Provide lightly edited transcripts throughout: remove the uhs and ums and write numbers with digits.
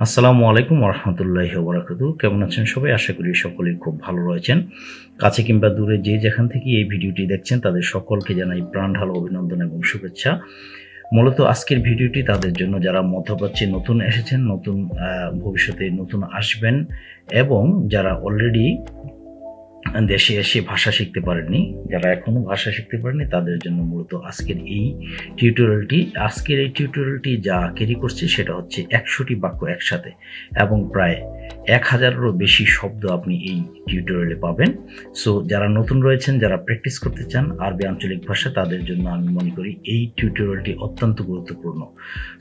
আসসালামু আলাইকুম ওরহমতুল্লাহি ওবারাকাতু। কেমন আছেন সবাই? আশা করি সকলেই খুব ভালো রয়েছেন। কাছে কিংবা দূরে যে যেখান থেকে এই ভিডিওটি দেখছেন তাদের সকলকে জানাই প্রাণ ঢালা অভিনন্দন এবং শুভেচ্ছা। মূলত আজকের ভিডিওটি তাদের জন্য যারা মধ্যপ্রাচ্যে নতুন এসেছেন, নতুন ভবিষ্যতে নতুন আসবেন এবং যারা অলরেডি দেশে এসে ভাষা শিখতে পারেননি, যারা এখনো ভাষা শিখতে পারেননি তাদের জন্য মূলত আজকের এই টিউটোরিয়ালটি যা ক্যারি করছে সেটা হচ্ছে ১০০টি বাক্য একসাথে এবং প্রায় ১,০০০-এরও বেশি শব্দ আপনি এই টিউটোরিয়ালে পাবেন। সো যারা নতুন রয়েছেন, যারা প্র্যাকটিস করতে চান আরবি আঞ্চলিক ভাষা, তাদের জন্য আমি মনে করি এই টিউটোরিয়ালটি অত্যন্ত গুরুত্বপূর্ণ।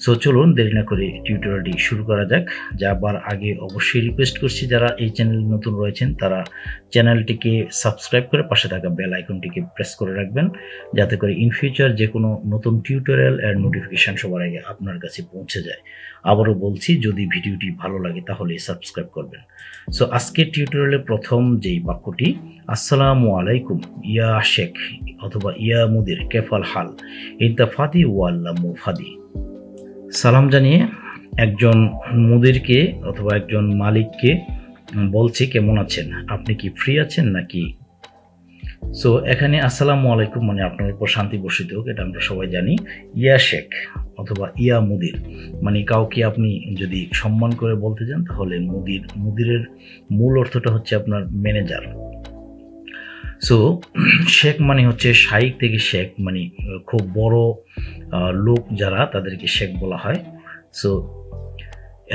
সো চলুন দেরি না করে টিউটোরিয়ালটি শুরু করা যাক। যাবার আগে অবশ্যই রিকোয়েস্ট করছি যারা এই চ্যানেলে নতুন রয়েছেন তারা চ্যানেলটিকে সাবস্ক্রাইব করে পাশে থাকা বেল আইকনটিকে প্রেস করে রাখবেন, যাতে করে ইন ফিউচার যে কোনো নতুন টিউটোরিয়াল এর নোটিফিকেশন সবার আগে আপনার কাছে পৌঁছে যায়। আবারও বলছি, যদি ভিডিওটি ভালো লাগে তাহলে সাবস্ক্রাইব করবেন। সো আজকের টিউটোরিয়ালের প্রথম যেই বাক্যটি, আসসালামু আলাইকুম ইয়া শেখ অথবা ইয়া মুদির কেফাল হাল ইনতা ফাদি ওয়াল্লা মুফাদি। সালাম জানিয়ে একজন মুদিরকে অথবা একজন মালিককে বলছি কেমন আছেন, আপনি কি ফ্রি আছেন নাকি। সো এখানে আসসালামু আলাইকুম মানে আপনার উপর শান্তি বর্ষিত হোক, এটা আমরা সবাই জানি। ইয়া শেখ অথবা ইয়া মুদির মানে কাউকে আপনি যদি সম্মান করে বলতে চান তাহলে মুদিরের মূল অর্থটা হচ্ছে আপনার ম্যানেজার। সো শেখ মানে হচ্ছে শাইখ থেকে শেখ, মানে খুব বড় লোক যারা তাদেরকে শেখ বলা হয়। সো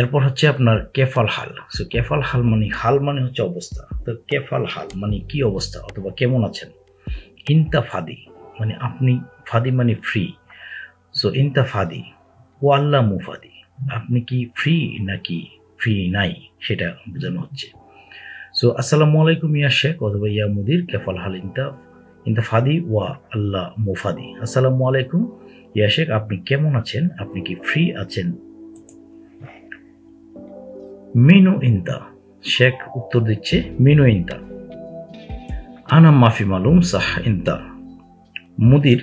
এরপর হচ্ছে আপনার কেফাল হাল। সো কেফাল হাল মানে হচ্ছে অবস্থা, তো কেফাল হাল মানে কি অবস্থা অথবা কেমন আছেন। ইনতা ফাদি মানে আপনি, ফাদি মানে ফ্রি। সো ইনতা ফাদি ও আল্লাহ মুফাদি, আপনি কি ফ্রি নাকি ফ্রি নাই সেটা বোঝানো হচ্ছে। সো আসসালামু আলাইকুম ইয়া শেখ অথবা ইয়া মুদির কেফাল হাল ইনতা ফাদি ওয়া আল্লাহ মুফাদি। আসসালামু আলাইকুম ইয়া শেখ, আপনি কেমন আছেন, আপনি কি ফ্রি আছেন। মিনু ইনতা, শেখ উত্তর দিচ্ছে মিনু ইনতা। আনা মাফি মালুম সাহ ইনতা। মুদির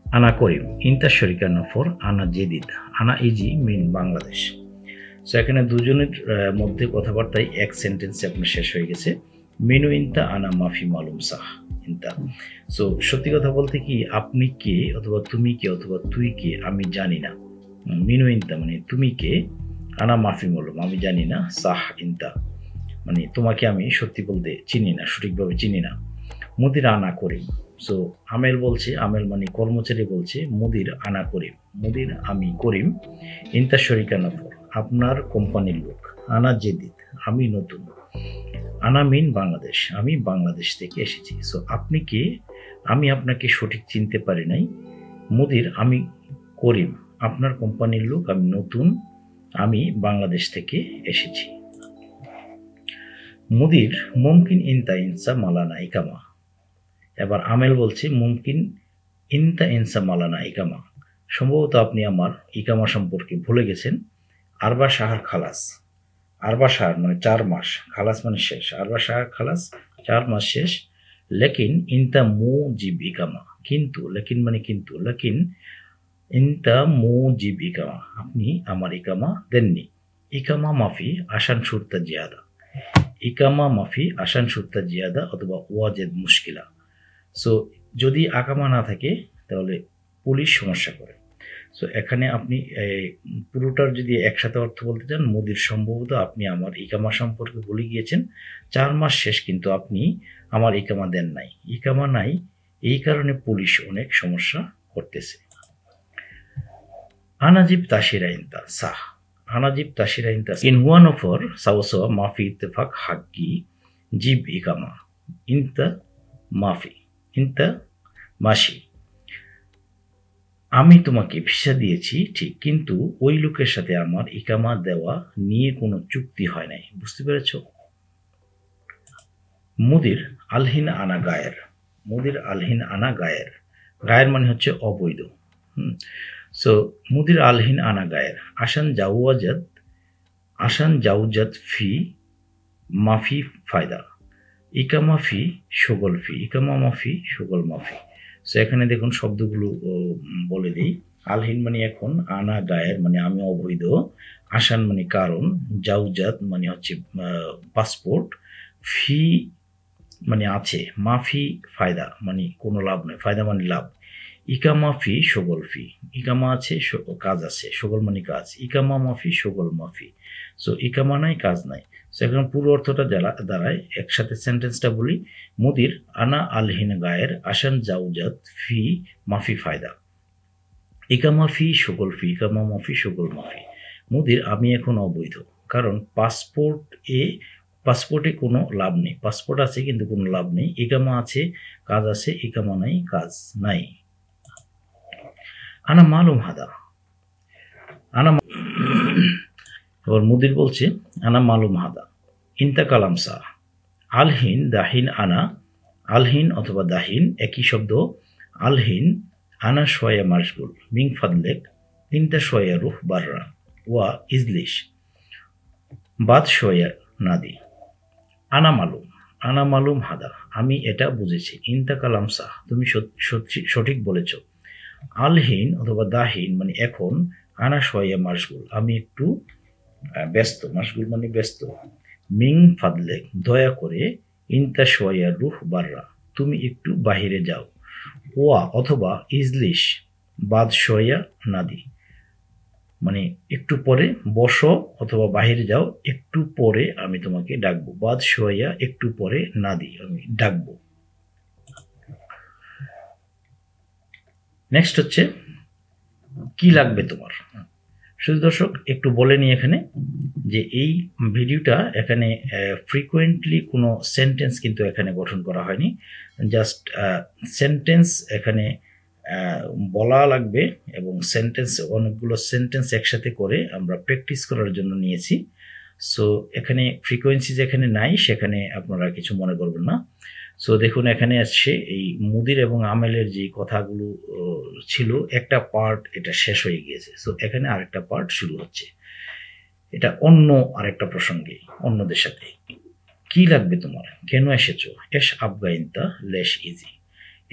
আনা করিম ইনতা শরিকা নফর আনা জেদিদ আনা ইজি মিন বাংলাদেশ। সো এখানে দুজনের মধ্যে কথাবার্তায় এক সেন্টেন্সে আপনার শেষ হয়ে গেছে। মিনু ইনতা আনা মাফি মালুম সাহ ইনতা। সো সত্যি কথা বলতে কি, আপনি কে অথবা তুমি কে অথবা তুই কে আমি জানি না। মিনু ইনতা মানে তুমি কে, আনা মাফি মালুম আমি জানি না, সাহ ইনতা মানে তোমাকে আমি সত্যি বলতে চিনি না, সঠিকভাবে চিনি না। মুদির আনা করিম। সো আমেল মানে কর্মচারী বলছে মুদির আনা করিম, মুদির আমি করিম, ইনতা শরিকা নফর আপনার কোম্পানির লোক, আনা জেদিদ আমি নতুন, আনা মিন বাংলাদেশ আমি বাংলাদেশ থেকে এসেছি। সো আপনি কে, আমি আপনাকে সঠিক চিনতে পারি নাই। মুদির আমি করিম আপনার কোম্পানির লোক, আমি নতুন, আমি বাংলাদেশ থেকে এসেছি। মুদির মুমকিন ইনতা ইনসা মালানা ইকামা। এবার আমেল বলছে মুমকিন ইনতা ইনসা মালানা ইকামা, সম্ভবত আপনি আমার ইকামা সম্পর্কে ভুলে গেছেন। আরবা শাহর খালাস, আরবা শাহর মানে 4 মাস, খালাস মানে শেষ, আরবা শাহর খালাস 4 মাস শেষ। লেকিন ইনতা মুজিব ইকামা, কিন্তু লেকিন মানে কিন্তু, লেকিন ইনতা মুজিব ইকামা আপনি আমার ইকামা দেননি। ইকামা মাফি আসান সুরতা জিয়াদা, ইকামা মাফি আসান সুরতা জিয়াদা অথবা ওয়াজেদ মুশকিলা। সো যদি আকামা না থাকে তাহলে পুলিশ সমস্যা করে। সো এখানে আপনি পুরোটার যদি একসাথে অর্থ বলতে চান, মুদির সম্ভবত আপনি আমার ইকামা সম্পর্কে ভুলে গিয়েছেন, 4 মাস শেষ কিন্তু আপনি আমার ইকামা দেন নাই, ইকামা নাই এই কারণে পুলিশ অনেক সমস্যা করতেছে। আনাজিব তাসিরা ইনতা সাহ, আনাজিব তাসিরা ইনতা ইন হুয়া নফর সাওয়া মাফি ইত্তেফাক হাক্কি জিব ইকামা ইনতা মাফি ইনতা মাসি। আমি তোমাকে ভিসা দিয়েছি ঠিক, কিন্তু ওই লোকের সাথে আমার ইকামা দেওয়া নিয়ে কোনো চুক্তি হয় নাই। বুঝতে পেরেছ। মুদির আলহিন আনা গায়ের, মুদির আলহিন আনা গায়ের, গায়ের মানে হচ্ছে অবৈধ। সো মুদির আলহিন আনা গায়ের আসান জাউজাত ফি মাফি ফায়দা ইকামা ফি মাফি সো এখানে দেখুন শব্দগুলো বলে দিই। আলহিন মানে এখন, আনা গায়ের মানে আমি অবৈধ, আসান মানে কারণ, জাউজাত মানে হচ্ছে পাসপোর্ট, ফি মানে আছে, মাফি ফায়দা মানে কোনো লাভ নয়, ফায়দা মানে লাভ, ইকামা ফি সগল ফি, ইকামা আছে কাজ আছে, সগল মানে কাজ, ইকামা মাফি সগল মাফি। সো ইকামা নাই কাজ নাই। সো এখন পুরো অর্থটা দাঁড়ায়, একসাথে সেন্টেন্সটা বলি, মুদির আনা আলহিন গায়ের, আসান জাউজাত ফি মাফি ফায়দা, ইকামা ফি সগল ফি, ইকামা মাফি সগল মাফি। মুদির আমি এখন অবৈধ, কারণ পাসপোর্টে কোনো লাভ নেই, পাসপোর্ট আছে কিন্তু কোনো লাভ নেই, ইকামা আছে কাজ আছে, ইকামা নাই কাজ নাই। আনা মালুম হাদা, আনা এবার মুদির বলছে আনা মালুম হাদা, ইনতা কালাম সা, আলহিন দাহিন আনা, আলহিন অথবা দাহিন একই শব্দ, আলহিন আনা শোয়া মাশগুল, মিং ফাদলেক ইনতা শোয়া রুহ বাররা, ওয়া ইজলিশ বাদ শোয়া নাদি। আনা মালুম হাদা, আমি এটা বুঝেছি, ইনতা কালাম সাহ, তুমি সঠিক বলেছ, আলহিন অথবা দাহিন মানে এখন, আনা শোয়া মাশগুল আমি একটু ব্যস্ত, মাশগুল মানে ব্যস্ত, মিং ফাদলেক দয়া করে, ইনতা শোয়া রুহ বাররা তুমি একটু বাহিরে যাও, ওয়া অথবা ইজলিশ বাদ শোয়া নাদি মানে একটু পরে বসো অথবা বাহিরে যাও, একটু পরে আমি তোমাকে ডাকবো, বাদ শোয়া একটু পরে নাদি আমি ডাকবো। নেক্সট হচ্ছে কি লাগবে তোমার। শুধু দর্শক একটু বলে নিই এখানে যে এই ভিডিওটা এখানে ফ্রিকোয়েন্টলি কোনো সেন্টেন্স কিন্তু এখানে গঠন করা হয়নি, জাস্ট সেন্টেন্স এখানে বলা লাগবে এবং সেন্টেন্স অনেকগুলো সেন্টেন্স একসাথে করে আমরা প্র্যাকটিস করার জন্য নিয়েছি। সো এখানে ফ্রিকোয়েন্সি যেখানে নাই সেখানে আপনারা কিছু মনে করবেন না। সো দেখুন এখানে আসছে এই মুদির এবং আমেলের যে কথাগুলো ছিল, একটা পার্ট এটা শেষ হয়ে গিয়েছে, সো এখানে আরেকটা পার্ট শুরু হচ্ছে, এটা অন্য আরেকটা প্রসঙ্গে অন্যদের সাথে। কি লাগবে তোমার, কেন এসেছো, এস আবগা ইনতা লেশ ইজি,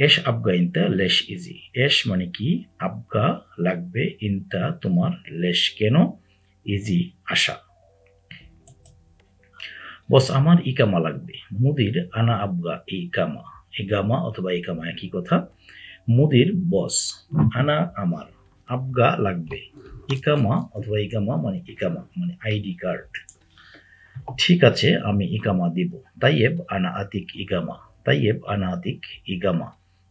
এস আবগা ইনতা লেশ ইজি, এস মানে কি, আবগা লাগবে, ইনতা তোমার, লেশ কেন, ইজি আসা। বস আমার ইকামা লাগবে, মুদির আনা আবগা ইকামা, ইকামা অথবা ইকামা একই কথা, মুদির বস, আনা আমার, আবগা লাগবে, ইকামা অথবা ইকামা মানে আইডি কার্ড, ঠিক আছে আমি ইকামা দিব, তাইয়েব আনা আতিক ইকামা, তাইয়েব আনা আতিক ইকামা,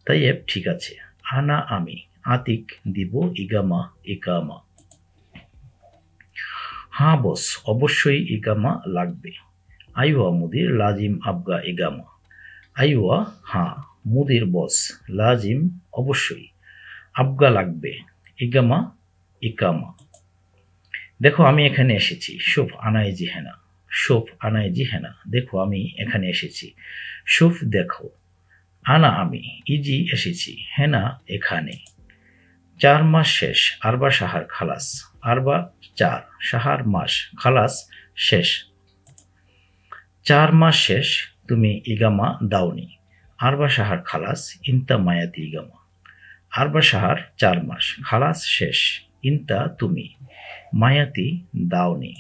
তাইয়েব ঠিক আছে, আনা আমি, আতিক দিব, ইকামা ইকামা। হ্যাঁ বস অবশ্যই ইকামা লাগবে, আইওয়া মুদির লাজিম আবগা ইকামা, আইওয়া হ্যাঁ, মুদির বস, লাজিম অবশ্যই, আবগা লাগবে, ইকামা ইকামা। দেখো আমি এখানে এসেছি, শুভ আনাইজি হেনা, শুভ আনাইজি হেনা দেখো আমি এখানে এসেছি, শুভ দেখো, আনা আমি, ইজি এসেছি, হেনা এখানে, 4 মাস শেষ, আরবা সাহার খালাস, আরবা 4 সাহার মাস, খালাস শেষ, 4 মাস শেষ তুমি ইগামা দাওনি, আরবা সাহার খালাস, ইনতা মায়াতি ইগামা, আরবা সাহার 4 মাস, খালাস শেষ, ইনতা তুমি, মায়াতি দাওনি।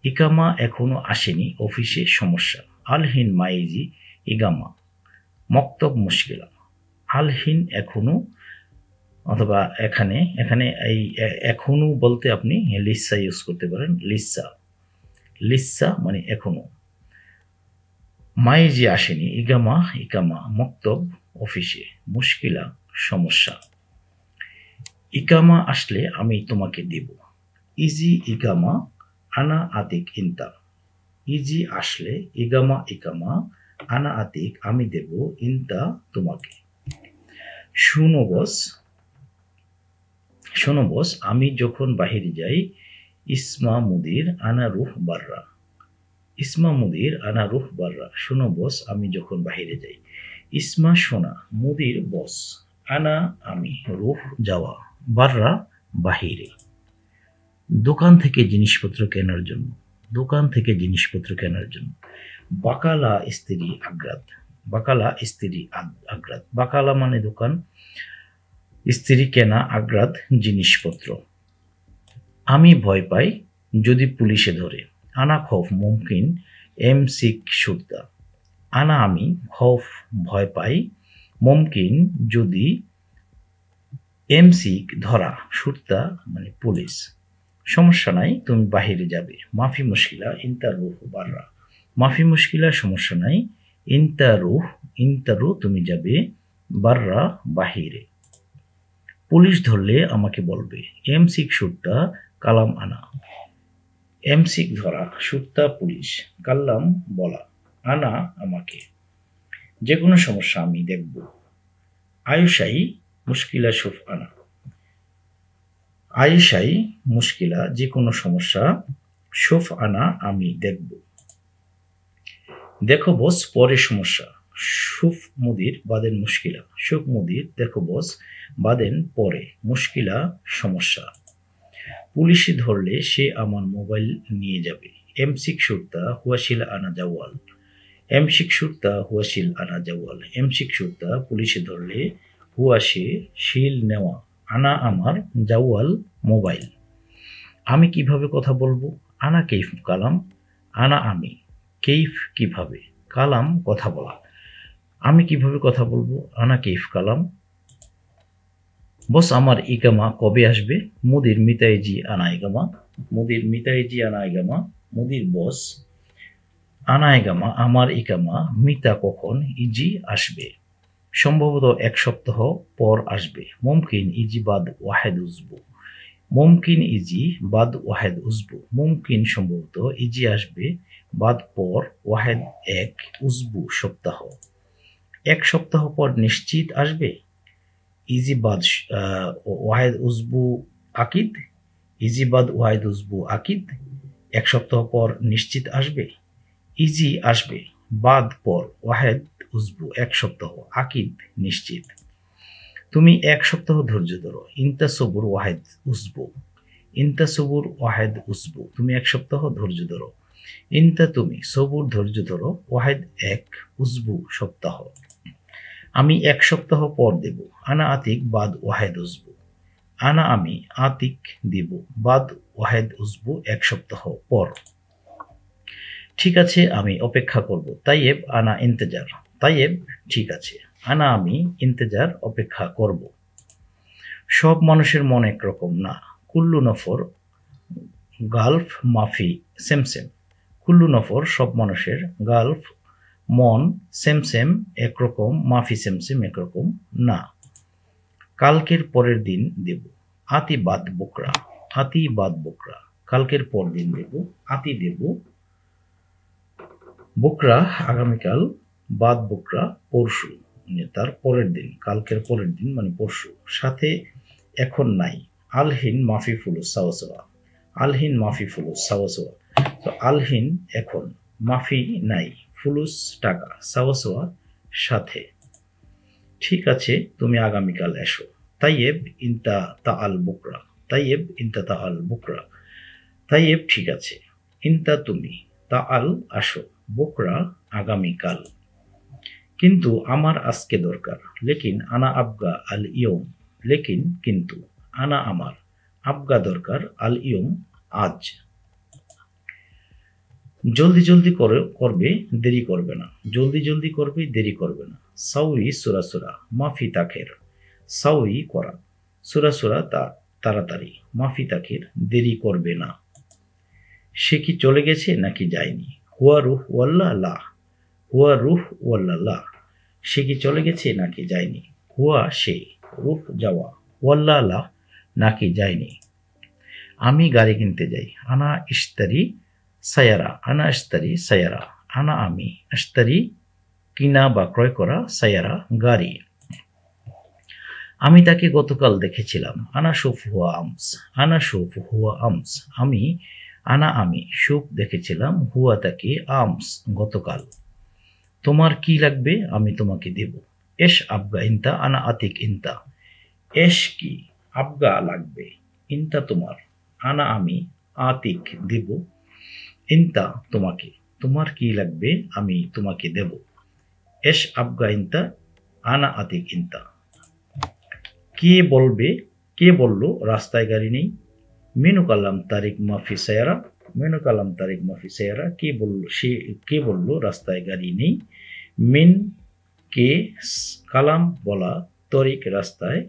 ইকামা এখনো আসেনি, অফিসে সমস্যা, আলহিন মাইজি ইগামা, মক্তব মুশকিলা, আলহিন এখনো অথবা এখানে এই এখনো বলতে আপনি লিসা ইউজ করতে পারেন, লিসা মানে এখনো, মাইজি আসেনি, ইকামা মক্তব অফিসে, মুশকিলা সমস্যা, ইকামা আসলে আমি তোমাকে দেব, ইজি ইকামা আনা আতিক ইনতা, ইজি আসলে, ইকামা আনা আতিক আমি দেব, ইনতা তোমাকে। শোনো বস আমি যখন বাহিরে যাই, ইসমা মুদির আনা রুহ বাররা, ইসমা মুদির আনা রুহ বাররা, শোনো বস আমি যখন বাহিরে যাই, ইসমা শোনা, মুদির বস, আনা আমি, রুহ যাওয়া, বাররা বাহিরে। দোকান থেকে জিনিসপত্র কেনার জন্য, বাকালা স্ত্রী আগ্রাত, বাকালা মানে দোকান, স্ত্রী কেনা আগ্রাত জিনিসপত্র। আমি ভয় পাই যদি পুলিশে ধরে। আনা খৌফ মুমকিন এমসিক শুরতা। আনা আমি, খৌফ ভয় পাই, মুমকিন যদি, এমসিক ধরা, শুরতা মানে পুলিশ। সমস্যা নাই, তুমি বাহিরে যাবে। মাফি মুশকিলা ইন্তা রুহ বাররা। মাফি মুশকিলা সমস্যা নাই, ইন্তা রুহ তুমি যাবে, বাররা বাহিরে। পুলিশ ধরলে আমাকে বলবে। এমসিক শুরতা কালাম আনা। এমসিক ধরা, শুরতা পুলিশ, কাল্লাম বলা, আনা আমাকে। যে কোনো সমস্যা আমি দেখব। আয়ুষাই মুশকিলা শুফ আনা। আয়েশাই মুশকিলা যে কোনো সমস্যা, শুফ আনা আমি দেখব। দেখো বস পরে সমস্যা, শুফ মুদির বাদেন মুশকিলা। শুফ মুদির দেখো বস, বাদেন পরে, মুশকিলা সমস্যা। পুলিশে ধরলে সে আমার মোবাইল নিয়ে যাবে। এমসিক শুরতা হুয়াশিল আনা জাওয়াল। এমসিক শুরতা হুয়াশিল আনা জাওয়াল। এমসিক শুরতা পুলিশে ধরলে, হুয়া সে, শিল নেওয়া, আনা আমার, জাওয়াল মোবাইল। আমি কিভাবে কথা বলবো? আনা কেইফ কালাম। আনা আমি, কেইফ কিভাবে, কালাম কথা বলা। আমি কিভাবে কথা বলবো? আনা কেইফ কালাম। বস আমার ইকামা কবে আসবে? মুদির মিতাইজি আনা ইকামা। মুদির মিতাইজি আনা ইকামা। মুদির বস, আনা ইকামা আমার ইকামা, মিতা কখন, ইজি আসবে। সম্ভবত এক সপ্তাহ পর আসবে। মুমকিন ইজি বাদ ওয়াহেদ উজবু। মুমকিন ইজি বাদ ওয়াহেদ উজবু। মুমকিন সম্ভবত, ইজি আসবে, বাদ পর, ওয়াহেদ এক, উজবু সপ্তাহ। এক সপ্তাহ পর নিশ্চিত আসবে। ইজি বাদ ওয়াহেদ উজবু আকিদ। ইজি বাদ ওয়াহেদ উজবু আকিদ। এক সপ্তাহ পর নিশ্চিত আসবে। ইজি আসবে, বাদ পর, ওয়াহেদ উজবু এক সপ্তাহ, আকিদ নিশ্চিত। তুমি এক সপ্তাহ ধৈর্য ধরো। ইন্তা সবুর ওয়াহেদ উজবু। ইন্তা সবুর ওয়াহেদ উজবু তুমি এক সপ্তাহ ধৈর্য ধরো। ইন্তা তুমি, সবুর ধৈর্য ধরো, ওয়াহেদ এক, উজবু সপ্তাহ। আমি এক সপ্তাহ পর দেব। আনা আতিক বাদ ওয়াহেদ উজবু। আনা আমি, আতিক দিব, বাদ ওয়াহেদ উজবু এক সপ্তাহ পর। ঠিক আছে আমি অপেক্ষা করব। তাইয়েব আনা ইন্তেজার। তাইয়েব ঠিক আছে, আনা আমি, ইন্তেজার অপেক্ষা করব। সব মানুষের মন একরকম না। কুল্লু নফর গালফ মাফি সেমসেম। কুল্লু নফর সব মানুষের, গালফ মন, সেমসেম একরকম, মাফি সেমসেম একরকম না। কালকের পরের দিন দেব। আতি বাদ বকরা। আতি বাদ বকরা কালকের পর দিন দেব। আতি দেব, বকরা আগামীকাল, বাদ বকরা পরশু, তার পরের দিন, কালকের পরের দিন মানে পরশু। সাথে এখন নাই। আলহিন মাফি ফুলুস সাওয়াসোয়া। আলহিন মাফি ফুলুস সাওয়াসোয়া। তো আলহিন এখন, মাফি নাই, ফুলুস টাকা, সাওয়াসোয়া সাথে। ঠিক আছে তুমি আগামীকাল এসো। তাইয়েব ইন্তা তা আল বুকরা। তাইয়েব ইন্তা তা আল বুকরা। তাইয়েব ঠিক আছে, ইন্তা তুমি, তা আল আসো, বুকরা আগামীকাল। কিন্তু আমার আজকে দরকার। লেকিন আনা আবগা আল ইয়ম। লেকিন কিন্তু, আনা আমার, আবগা দরকার, আল ইয়ম আজ। জলদি জলদি করবে, দেরি করবে না। জলদি জলদি করবে, দেরি করবে না। সাউই সুরা সুরা, মাফি তাখের। সাউই করা, সুরা সুরা তাড়াতাড়ি, মাফি তাখের দেরি করবে না। সে কি চলে গেছে নাকি যায়নি? হুয়া রুহ ওয়াল্লা লা। হুয়া রুহ ওয়াল্লা লা সে কি চলে গেছে নাকি যায়নি? হুয়া সে, রুহ যাওয়া, ওয়াল্লা লা নাকি যায়নি। আমি গাড়ি কিনতে যাই। আনা ইশতারি সায়ারা। আনা ইশতারি সায়ারা। আনা আমি, ইশতারি কিনা বা ক্রয় করা, সায়ারা গাড়ি। আমি তাকে গতকাল দেখেছিলাম। আনা শুফ হুয়া আমস। আনা শুফ হুয়া আমস আমি, আনা আমি, শুফ দেখেছিলাম, হুয়া তাকে, আমস গতকাল। তোমার কি লাগবে আমি তোমাকে দেব। এশ আবগা ইন্তা, আনা আতিক ইন্তা। এশ কি, আবগা লাগবে, ইন্তা তোমার, আনা আমি, আতিক দেব, ইন্তা তোমাকে। তোমার কি লাগবে আমি তোমাকে দেব। এশ আবগা ইন্তা, আনা আতিক ইন্তা। কে বলবে, কে বলল রাস্তায় গাড়ি নেই? মেনু কালাম তারিক মাফি সায়ারা, মেনু কালাম তারিক মাফি সায়ারা, কে বলল, সে কে বলল রাস্তায় গাড়ি নেই? মিন কে কালাম বলা, তরিক রাস্তায়,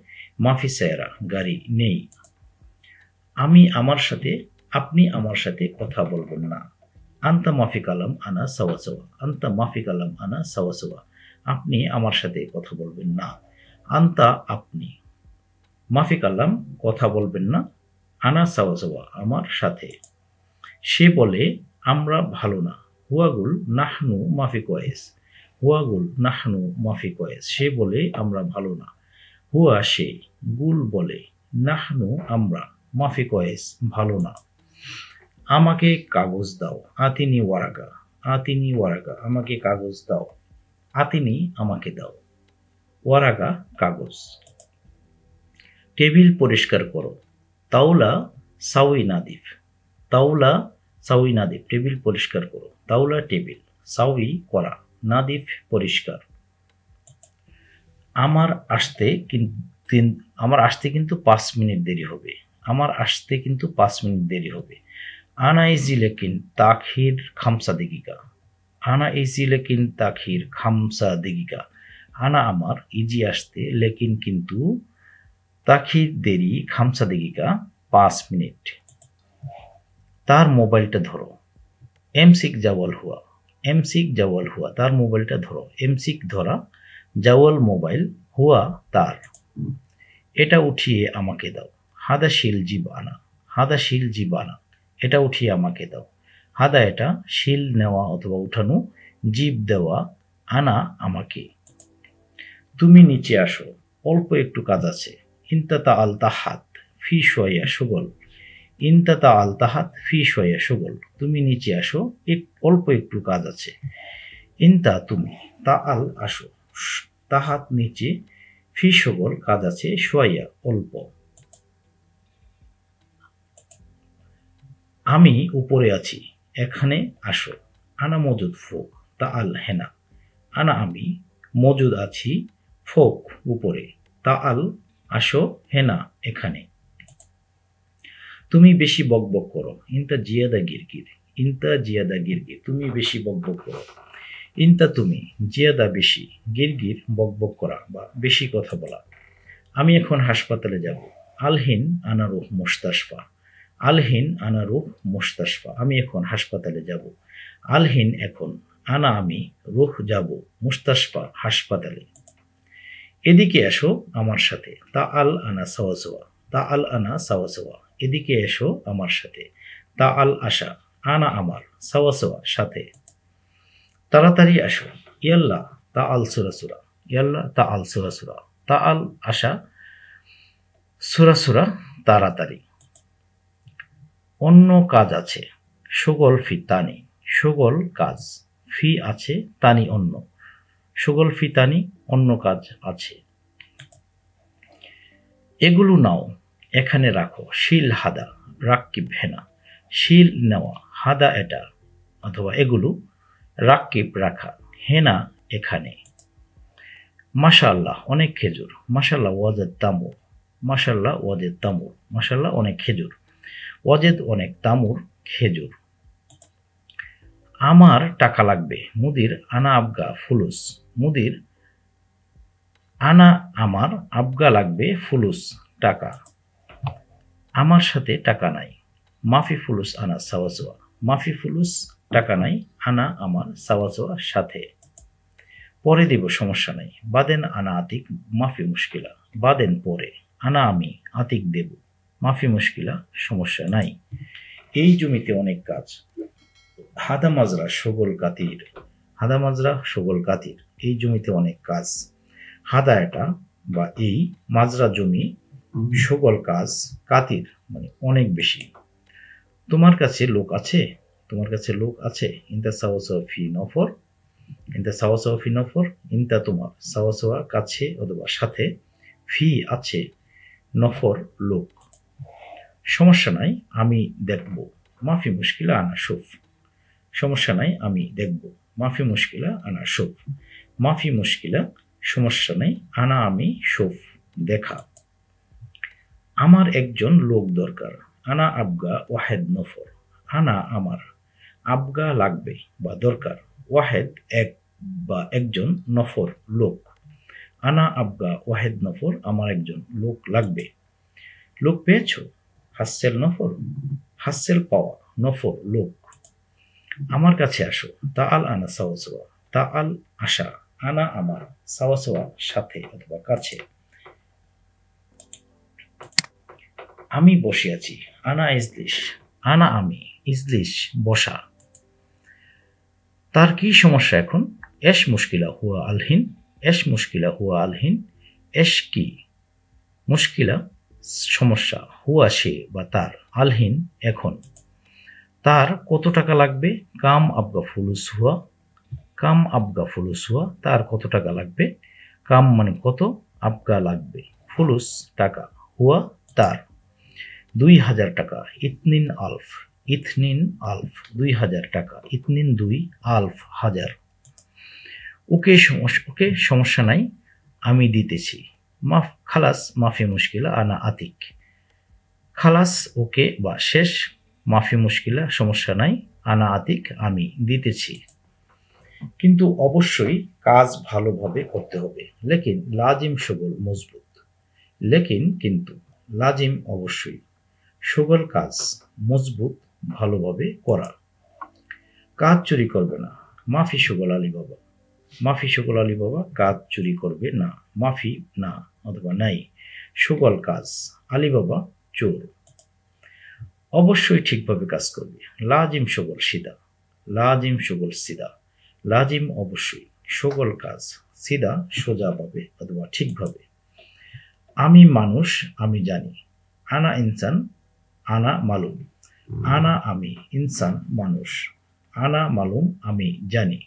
মাফি সায়ারা গাড়ি নেই। আমি আমার সাথে, আপনি আমার সাথে কথা বলবেন না। আন্তা মাফি কালাম আনা সাওয়া সাওয়া, আন্তা মাফি কালাম আনা সাওয়া সাওয়া, আপনি আমার সাথে কথা বলবেন না। আন্তা আপনি, মাফি কালাম কথা বলবেন না, আনা সাওয়া সাওয়া আমার সাথে। সে বলে আমরা ভালো না, হুয়াগুল নাহনু মাফি কয়েস, হুয়াগুল নাহনু মাফি কয়েস, সে বলে আমরা ভালো না। হুয়া সে, গুল বলে, নাহনু আমরা, মাফি কয়েস ভালো না। আমাকে কাগজ দাও, আতিনি ওয়ারাকা, আতিনি ওয়ারাকা, আমাকে কাগজ দাও, আতিনি আমাকে দাও, ওয়ারাকা কাগজ। টেবিল পরিষ্কার করো, তাওলা সাউই নাদিফ, তাওলা সাউই নাদিফ, টেবিল পরিষ্কার করো, তাওলা টেবিল, সাউই করা, নাদিফ পরিষ্কার। আমার আসতে কিন্তু 5 মিনিট দেরি হবে, আমার আসতে কিন্তু 5 মিনিট দেরি হবে। আনা ইজি লেকিন তাখির খামসা দেগিকা, আনা ইজি লেকিন তাখির খামসা দেগিকা, আনা আমার, ইজি আসতে, লেকিন কিন্তু, তাখির দেরি, খামসা দেগিকা 5 মিনিট। তার মোবাইলটা ধরো, এমসিক জাওয়াল হুয়া, এমসিক জাওয়াল হুয়া, তার মোবাইলটা ধরো, এমসিক ধরা, জাওয়াল মোবাইল, হুয়া তার। এটা উঠিয়ে আমাকে দাও, হাদা শিল জিব আনা, হাদা শিল জিব আনা, এটা উঠিয়ে আমাকে দাও। হাদা এটা, শিল নেওয়া অথবা উঠানো, জিব দেওয়া, আনা আমাকে। তুমি নিচে আসো, অল্প একটু কাজ আছে। ইনতাতা আল তাহাত ফি শোয়া সুগল, ইনতাতা আল তাহাত ফি শোয়া সুগল, তুমি নিচে আসো, অল্প একটু কাজ আছে। ইনতা তুমি, তা আল আসো, তাহাত নিচে, ফি সুগল কাজ আছে, শোয়া অল্প। আমি উপরে আছি, এখানে আসো। আনা মজুদ ফোক, তা আল হেনা, আনা আমি, মজুদ আছি, ফোক উপরে, তা আল আসো, হেনা এখানে। তুমি বেশি বকবক করো, ইনতা জিয়াদা গিরগির, ইনতা জিয়াদা গিরগির, তুমি বেশি বকবক করো। ইনতা তুমি, জিয়াদা বেশি, গিরগির বকবক করা বা বেশি কথা বলা। আমি এখন হাসপাতালে যাব। আলহিন আনা রুহ মুস্তাশফা, আলহিন আনা রুহ মুস্তাশফা, আমি এখন হাসপাতালে যাব। আলহিন এখন, আনা আমি, রুহ যাব, মুস্তাশফা হাসপাতালে। এদিকে এসো আমার সাথে, তা আল আনা সাওয়া সাওয়া, তা আল আনা সাওয়া সাওয়া, এদিকে এসো আমার সাথে। তা আল আশা, আনা আমার, সাওয়া সাওয়া সাথে। তাড়াতাড়ি আসো, ইয়াল্লা তা আল সুরা সুরা, ইয়াল্লা তা আল সুরা সুরা, তা আল আশা, সুরা সুরা তাড়াতাড়ি। অন্য কাজ আছে, সুগল ফি তানি, সুগল কাজ, ফি আছে, তানি অন্য, সুগল ফি তানি অন্য কাজ আছে। এগুলো নাও, এখানে রাখো, শিল হাদা, রাক্কিব হেনা, শিল নেওয়া, হাদা এটা অথবা এগুলো, রাক্কিব রাখা, হেনা এখানে। মাশাআল্লাহ অনেক খেজুর, মাশাআল্লাহ ওয়াজেদ তামুর, মাশাআল্লাহ ওয়াজেদ তামুর, মাশাআল্লাহ অনেক খেজুর, ওয়াজেদ অনেক, তামুর খেজুর। আমার টাকা লাগবে, মুদির আনা আবগা ফুলুস, মুদির আনা আমার, আবগা লাগবে, ফুলুস টাকা। আমার সাথে টাকা নাই, মাফি ফুলুস আনা সাওয়া সাওয়া, মাফি ফুলুস টাকা নাই, আনা আমার, সাওয়া সাওয়া সাথে। পরে দেব সমস্যা নাই, বাদেন আনা আতিক মাফি মুশকিলা, বাদেন পরে, আনা আমি, আতিক দেব, মাফি মুশকিলা সমস্যা নাই। এই জমিতে অনেক কাজ। হাদা মাজরা সগল কাতির, হাদা মাজরা সগল কাতির, এই জমিতে অনেক কাজ। হাদা এটা বা এই, মাজরা জমি, সগল কাজ, কাতির মানে অনেক বেশি। তোমার কাছে লোক আছে, তোমার কাছে লোক আছে। ইনতা সাওয়া সাওয়া ফি নফর, ইনতা সাওয়া সাওয়া ফি নফর, ইনতা তোমার, সাওয়া সাওয়া কাছে অথবা সাথে, ফি আছে, নফর লোক। সমস্যা নাই আমি দেখব, মাফি মুশকিলা আনা সুফ, সমস্যা নাই আমি দেখব, মাফি মুশকিলা আনা সুফ, মাফি মুশকিলা সমস্যা নেই, আনা আমি, সুফ দেখা। আমার একজন লোক দরকার। আনা আবগা ওয়াহেদ নফর। আনা আমার, আবগা লাগবে বা দরকার, ওয়াহেদ এক বা একজন, নফর লোক। আনা আবগা ওয়াহেদ নফর, আমার একজন লোক লাগবে। লোক পেয়েছো? হাসছেল নফর, হাসছেল পাওয়া, নফর লোক। আমার কাছে আসো। তা আল আনা সাওয়াসোয়া, তা আল আসা, আনা আমার, সাওয়াসোয়া সাথে অথবা কাছে। আমি বসে আছি। আনা ইজলিশ, আনা আমি, ইজলিশ বসা। তার কি সমস্যা এখন? এশ মুশকিলা হুয়া আলহিন, এশ মুশকিলা হুয়া আলহিন, এশ কি মুশকিলা সমস্যা, হুয়া সে বা তার, আলহিন এখন। তার কত টাকা লাগবে? কাম আবগা ফুলুস হুয়া, কাম আবগা ফুলুস হুয়া, তার কত টাকা লাগবে? কাম মানে কত, আবগা লাগবে, ফুলুস টাকা, হুয়া তার। 2000 টাকা। ইতনিন আলফ, ইথনিন আলফ 2000 টাকা, ইতনিন 2 আলফ হাজার। ওকে সমস্যা নাই, আমি দিতেছি। মাফ খালাস মাফি মুশকিলা আনা আতিক। খালাস ওকে বা শেষ, মাফি মুশকিলা সমস্যা নাই, আনা আতিক আমি দিতেছি। কিন্তু অবশ্যই কাজ ভালোভাবে করতে হবে। লেকিন লাজিম শগল মজবুত, লেকিন কিন্তু, লাজিম অবশ্যই, শগল কাজ, মজবুত ভালোভাবে করা। কাজ চুরি করবে না। মাফি শগল আলী বাবা, মাফি শগল আলী বাবা কাজ চুরি করবে না। মাফি না অথবা নাই, শগল কাজ, আলী বাবা চোর। অবশ্যই ঠিকভাবে কাজ করবে। লাজিম শগল সিদা, লাজিম শগল সিদা, লাজিম অবশ্যই, শগল কাজ, সিদা সোজাভাবে অথবা ঠিকভাবে। আমি মানুষ, আমি জানি। আনা ইনসান, আনা মালুম, আনা আমি, ইনসান মানুষ, আনা মালুম আমি জানি।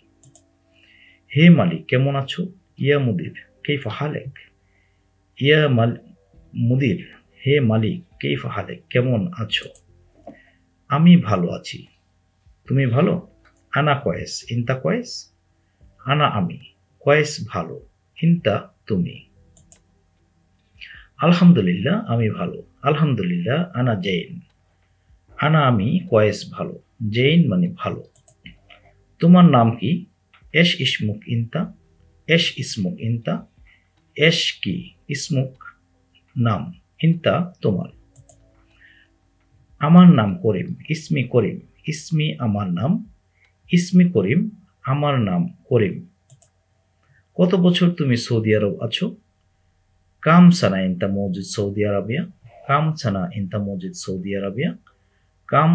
হে মালিক কেমন আছো? ইয়া মুদির কেইফা হালেক, ইয়া মুদির, হে মালিক কেইফা হালেক কেমন আছো? আমি ভালো আছি, তুমি ভালো? আনা কয়েস, ইনতা কয়েস, আনা আমি, কয়েস ভালো, ইনতা তুমি। আলহামদুলিল্লাহ আমি ভালো। আলহামদুলিল্লাহ আনা জৈন, আনা আমি, কয়েস ভালো, জৈন মানে ভালো। তোমার নাম কি? এশ ইসমুক ইনতা, এশ ইসমুক ইনতা, এশ কি, ইসমুক নাম, ইনতা তোমার। আমার নাম করিম, ইসমি করিম, ইসমি আমার নাম, ইসমি করিম আমার নাম করিম। কত বছর তুমি সৌদি আরব আছো? কাম সানা ইনতা মৌজুদ সৌদি আরবিয়া, কাম সানা ইনতা মৌজুদ সৌদি আরবিয়া, কাম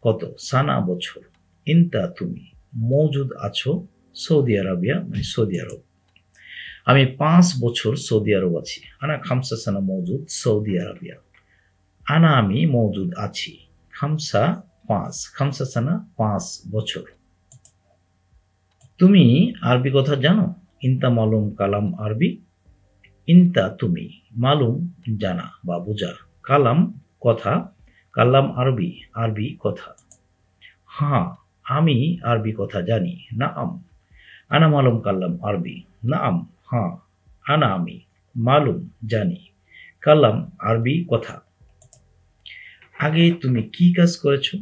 কত, সানা বছর, ইনতা তুমি, মৌজুদ আছো সৌদি আরবিয়া মানে সৌদি আরব। আমি 5 বছর সৌদি আরব আছি। আনা খামসা সানা মৌজুদ সৌদি আরবিয়া, আনা আমি মৌজুদ আছি, খামসা 5, খামসা সানা 5 বছর। তুমি আরবি কথা জানো? ইনতা মালুম কালাম আরবি, ইনতা তুমি, মালুম জানা বা বোঝা, কালাম কথা, কালাম আরবি আরবি কথা। হ্যাঁ আমি আরবি কথা জানি। নাআম আনা মালুম কালাম আরবি, নাআম হ্যাঁ, আনা আমি, মালুম জানি, কালাম আরবি কথা। আগে তুমি কি কাজ করেছো?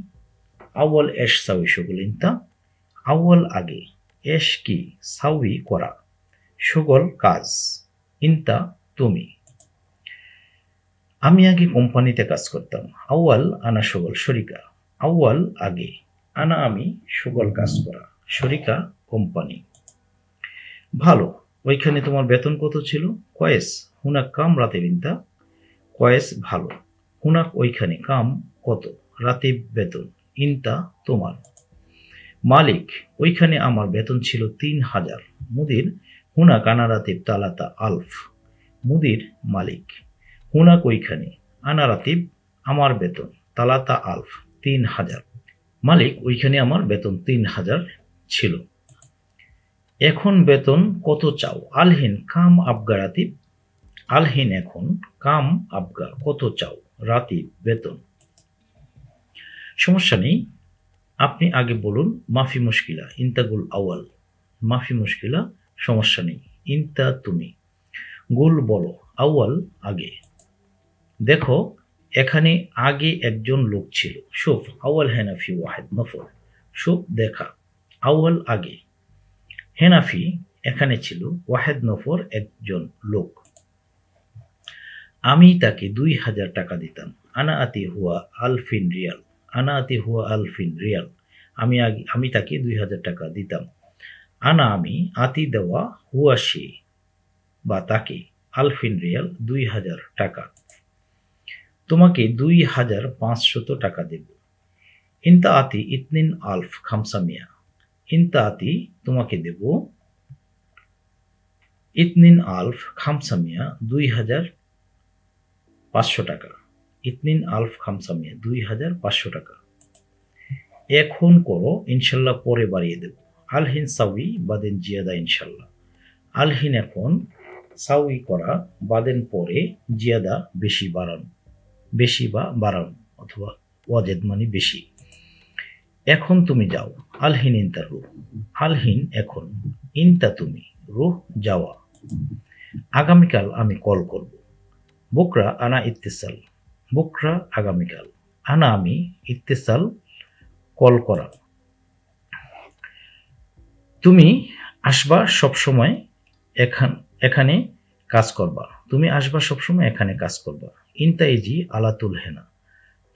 আউয়াল এশ সাউই শগুল ইনতা, আউয়াল আগে, এশ কি, সাউই করা, শগল কাজ, ইনতা তুমি। আমি আগে কোম্পানিতে কাজ করতাম। আউয়াল আনা শগল শরিকা, আউয়াল আগে, আনা আমি, শগল কাজ করা, শরিকা কোম্পানি। ভালো। ওইখানে তোমার বেতন কত ছিল? কয়েস হুনাক কাম রাতে বিনতা, কয়েস ভালো, হুনাক ওইখানে, কাম কত, রাতে বেতন, ইনতা তোমার। মালিক ওইখানে আমার বেতন ছিল 3000। মুদির হুনাক আনা রাতিব তালাতা আলফ, মুদির মালিক, হুনাক ওইখানে, আনা রাতিব আমার বেতন, তালাতা আলফ 3000। মালিক ওইখানে আমার বেতন 3000 ছিল। এখন বেতন কত চাও? আলহিন কাম আবগা রাতিব, আলহিন এখন, কাম আবগা কত চাও, রাতিব বেতন। সমস্যা নেই, আপনি আগে বলুন। মাফি মুশকিলা ইনতাগুল আওয়াল, মাফি মুশকিলা সমস্যা নেই, ইনতা তুমি। গুল বলো, আউয়াল আগে। দেখো এখানে আগে একজন লোক ছিল। শুফ আউয়াল হেনাফি ওয়াহিদ নফর। শুফ দেখা, আউয়াল আগে, হেনাফি এখানে ছিল, ওয়াহিদ নফর একজন লোক। আমি তাকে 2000 টাকা দিতাম। আনা আতি হুয়া আলফিন রিয়াল। আনা আতি হুয়া আলফিন রিয়াল। আমি তাকে 2000 টাকা দিতাম। আনা আমি, আতি দেওয়া, হুয়া সে বা তাকে, আলফিন রিয়াল 2000 টাকা। তোমাকে 2500 টাকা দেব। ইনতা আতি ইতনিন আলফ খামসা মিয়া। ইনতা আতি তোমাকে দেব, ইতনিন আলফ খামসা মিয়া 2500 টাকা। ইতনিন আলফ খামসা মিয়া 2500 টাকা। এখন করো, ইনশাল্লাহ পরে বাড়িয়ে দেব। আলহিন সাউই বাদেন জিয়াদা ইনশাল্লাহ। আলহিন এখন, সাউই করা, বাদেন পরে, জিয়াদা বেশি বাড়ানো, বেশি বা বাড়ানো, অথবা ওয়াজেদ মানে বেশি। এখন তুমি যাও। আলহিন ইনতা রুহ। আলহিন এখন, ইনতা তুমি, রুহ যাওয়া। আগামীকাল আমি কল করব। বুকরা আনা ইত্তেসাল। বুকরা আগামীকাল, আনা আমি, ইত্তেসাল কল করা। তুমি আসবা সবসময় এখানে কাজ করবা। তুমি আসবা সবসময় এখানে কাজ করবা। ইনতা ইজি আলাতুল হেনা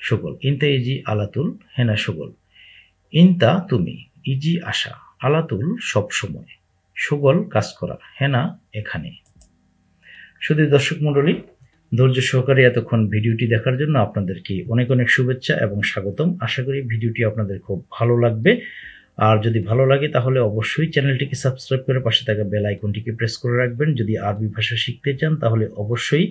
সুগল। ইনতা ইজি আলাতুল হেনা সুগল। ইনতা তুমি, ইজি আসা, আলাতুল সবসময়, সুগল কাজ করা, হেনা এখানে। শুধু দর্শক মণ্ডলী, ধৈর্য সহকারে এতক্ষণ ভিডিওটি দেখার জন্য আপনাদেরকে অনেক অনেক শুভেচ্ছা এবং স্বাগতম। আশা করি ভিডিওটি আপনাদের খুব ভালো লাগবে। আর যদি ভালো লাগে তাহলে অবশ্যই চ্যানেলটিকে সাবস্ক্রাইব করে পাশে থাকা বেল আইকনটিকে প্রেস করে রাখবেন। যদি আরবি ভাষা শিখতে চান তাহলে অবশ্যই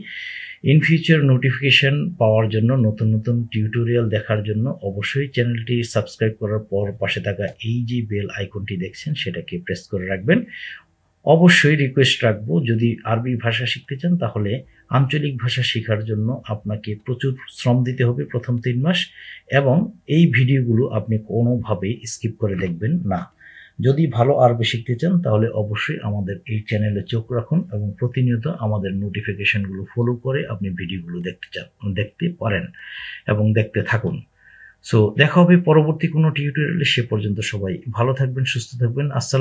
ইন ফিউচার নোটিফিকেশন পাওয়ার জন্য, নতুন নতুন টিউটোরিয়াল দেখার জন্য অবশ্যই চ্যানেলটি সাবস্ক্রাইব করার পর পাশে থাকা এই যে বেল আইকনটি দেখছেন সেটাকে প্রেস করে রাখবেন। অবশ্যই রিকোয়েস্ট রাখবো, যদি আরবি ভাষা শিখতে চান তাহলে আঞ্চলিক ভাষা শেখার জন্য আপনাকে প্রচুর শ্রম দিতে হবে প্রথম 3 মাস, এবং এই ভিডিওগুলো আপনি কোনোভাবেই স্কিপ করে দেখবেন না। যদি ভালো আরবি শিখতে চান তাহলে অবশ্যই আমাদের এই চ্যানেলে চোখ রাখুন এবং প্রতিনিয়ত আমাদের নোটিফিকেশনগুলো ফলো করে আপনি ভিডিওগুলো দেখতে পারেন এবং দেখতে থাকুন। সো দেখা হবে পরবর্তী কোনো টিউটোরিয়ালে। সে পর্যন্ত সবাই ভালো থাকবেন, সুস্থ থাকবেন। আসসালাম।